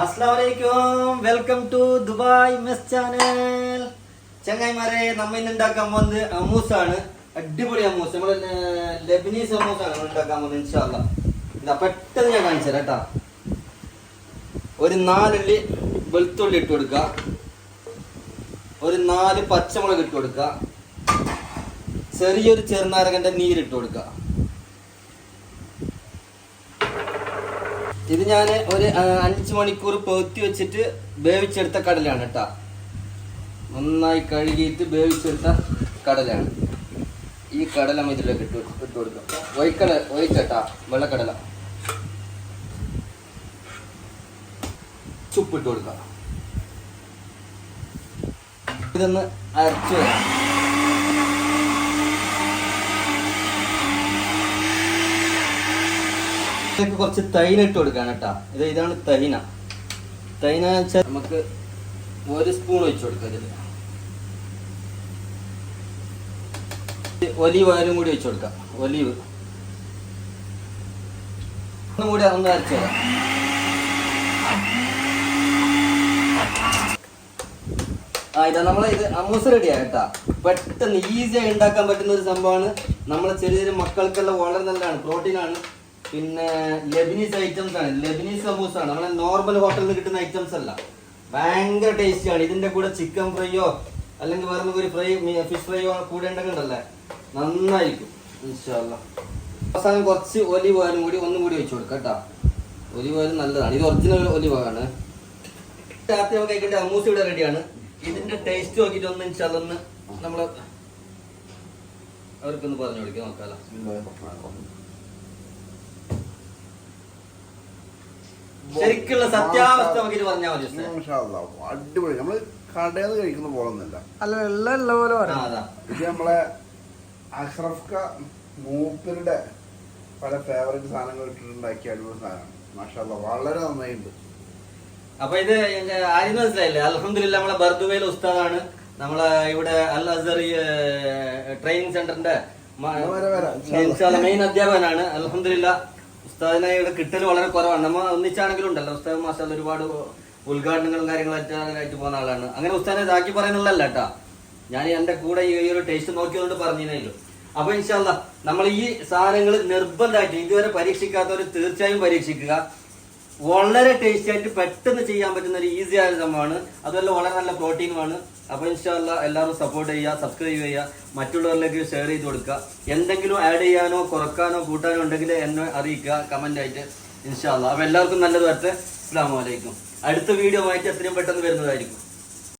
അസ്സലാമലൈക്കും, welcome to Dubai mess channel. ചങ്ങായിമാരെ, നമ്മ ഇന്ന് ഉണ്ടാക്കാൻ പോകുന്നത് അമൂസാണ്. അടിപൊളി അമൂസ്, നമ്മള് ലെബനീസ് അമൂസാണ് നമ്മൾ ഉണ്ടാക്കാൻ പോകുന്നത്. ഇൻഷാ അല്ലാ ഇതാ പെട്ടെന്ന് ഞാൻ കാണിച്ചു തരാം കേട്ടാ. ഒരു 4 ഉള്ളി വെളുത്തുള്ളി ഇട്ട് കൊടുക്കുക, ഒരു 4 പച്ചമുളക് ഇട്ട് കൊടുക്കുക, ചെറിയൊരു ചെറുനാരകന്റെ നീരിട്ട് കൊടുക്കുക. ഇത് ഞാൻ ഒരു 5 മണിക്കൂർ പൊത്തി വെച്ചിട്ട് വേവിച്ചെടുത്ത കടലാണ് കേട്ടാ. നന്നായി കഴുകിയിട്ട് വേവിച്ചെടുത്ത കടലാണ്. ഈ കടല ഇതിലേക്ക് ഇട്ട് കൊടുക്കാം. ഒഴിച്ചട്ടാ വെള്ളക്കടല ചുപ്പിട്ട് കൊടുക്കാം. ഇതൊന്ന് അരച്ചു വരാം. കുറച്ച് തൈന ഇട്ട് കൊടുക്കാണ് കേട്ടാ. ഇതാണ് തൈന. തൈന വെച്ചാൽ നമുക്ക് 1 സ്പൂൺ ഒഴിച്ചു കൊടുക്കാം. ഇതിൽ ഒലീവ് ഓയിലും കൂടി ഒഴിച്ചു കൊടുക്കാം. ഒലീവ് ഒന്നും കൂടി ഒന്ന് അരച്ചു തരാം. ഇതാ ഇത് അമൂസ റെഡിയാ കേട്ടാ. പെട്ടെന്ന് ഈസിയായി ഉണ്ടാക്കാൻ പറ്റുന്ന ഒരു സംഭവമാണ്. നമ്മളെ ചെറിയ ചെറിയ മക്കൾക്കെല്ലാം വളരെ നല്ലതാണ്, പ്രോട്ടീനാണ്. പിന്നെ ലെബനീസ് ഐറ്റംസ് ആണ്, ലെബനീസ് സമൂസ ആണ്. നമ്മളെ നോർമൽ ഹോട്ടലിൽ നിന്ന് കിട്ടുന്ന ഐറ്റംസ് അല്ല. ഭയങ്കര ടേസ്റ്റിയാണ്. ഇതിന്റെ കൂടെ ചിക്കൻ ഫ്രൈയോ അല്ലെങ്കിൽ വേറെ ഒരു ഫ്രൈ, ഫിഷ് ഫ്രൈയോ കൂടെ ഉണ്ടെങ്കിലല്ലേ നന്നായിരിക്കും ഇൻഷാ അല്ലാ. അവസാനം കുറച്ച് ഒലിവ് ഓയിലും കൂടി ഒന്നും കൂടി വെച്ച് കൊടുക്കാം കേട്ടോ. ഒലിവ് ഓയിൽ നല്ലതാണ്. ഇത് ഒറിജിനൽ ഒലിവ് ഓയിലാണ്. രാത്രി നമുക്ക് കഴിക്കേണ്ട അമൂസ ഇവിടെ റെഡിയാണ്. ഇതിന്റെ ടേസ്റ്റ് നോക്കിയിട്ട് ഒന്ന് ഇൻഷാ അല്ലാ ഒന്ന് നമ്മള് അവർക്കൊന്ന് പറഞ്ഞു കൊടുക്കാം. നോക്കാലോ. ശരിക്കുള്ള സത്യാവസ്ഥ നമുക്ക് പറഞ്ഞാൽ മതി. അടിപൊളി. നമ്മള് കടയിൽ നിന്ന് കഴിക്കുന്ന പോലൊന്നല്ല. ഇത് നമ്മളെ അഷ്റഫ് മൂപ്പരുടെ പല ഫേവറേറ്റ് സാധനങ്ങൾ ഇട്ടിട്ടുണ്ടാക്കിയ അടിപൊളി സാധനമാണ്. മാഷാ അല്ലാഹ് വളരെ നന്നായിട്ടുണ്ട്. അപ്പൊ ഇത് ആരും മനസ്സിലായില്ലേ? അൽഹംദുലില്ലാ നമ്മളെ ബർദുബയിലെ ഉസ്താദാണ്. നമ്മളെ ഇവിടെ അൽ അസർ ട്രെയിനിങ് സെന്ററിന്റെ മെയിൻ അധ്യാപകനാണ്. അൽഹംദുലില്ലാ ഉസ്താദിനെ ഇവിടെ കിട്ടൽ വളരെ കുറവാണ്. നമ്മൾ ഒന്നിച്ചാണെങ്കിലും ഉണ്ടല്ലോ ഉസ്താദ് മാഷാഅല്ലാഹ് ഒരുപാട് ഉദ്ഘാടനങ്ങളും കാര്യങ്ങളായിട്ട് പോകുന്ന ആളാണ്. അങ്ങനെ ഉസ്താദിനെ ഇതാക്കി പറയുന്നുള്ളല്ല കേട്ടാ. ഞാൻ എന്റെ കൂടെ ഈ ഒരു ടേസ്റ്റ് നോക്കിയതുകൊണ്ട് പറഞ്ഞിരുന്നല്ലോ. അപ്പൊ ഇൻഷാ അല്ലാഹ് നമ്മൾ ഈ സാധനങ്ങൾ നിർബന്ധമായിട്ട് ഇതുവരെ പരീക്ഷിക്കാത്തവർ തീർച്ചയായും പരീക്ഷിക്കുക. വളരെ ടേസ്റ്റി ആയിട്ട് പെട്ടെന്ന് ചെയ്യാൻ പറ്റുന്ന ഒരു ഈസി ആയ സംഭവമാണ്. അതുപോലെ വളരെ നല്ല പ്രോട്ടീനുമാണ്. അപ്പൊ ഇൻഷാ അല്ലാഹ് എല്ലാവരും സപ്പോർട്ട് ചെയ്യുക, സബ്സ്ക്രൈബ് ചെയ്യുക, മറ്റുള്ളവരിലേക്ക് ഷെയർ ചെയ്ത് കൊടുക്കുക. എന്തെങ്കിലും ആഡ് ചെയ്യാനോ കുറക്കാനോ കൂട്ടാനോ ഉണ്ടെങ്കിൽ എന്നെ അറിയിക്കുക കമന്റ് ആയിട്ട് ഇൻഷാ അല്ലാഹ്. അപ്പൊ എല്ലാവർക്കും നല്ലത് വരട്ടെ. അസ്സലാമു അലൈക്കും. അടുത്ത വീഡിയോ ആയിട്ട് എത്രയും പെട്ടെന്ന് വരുന്നതായിരിക്കും.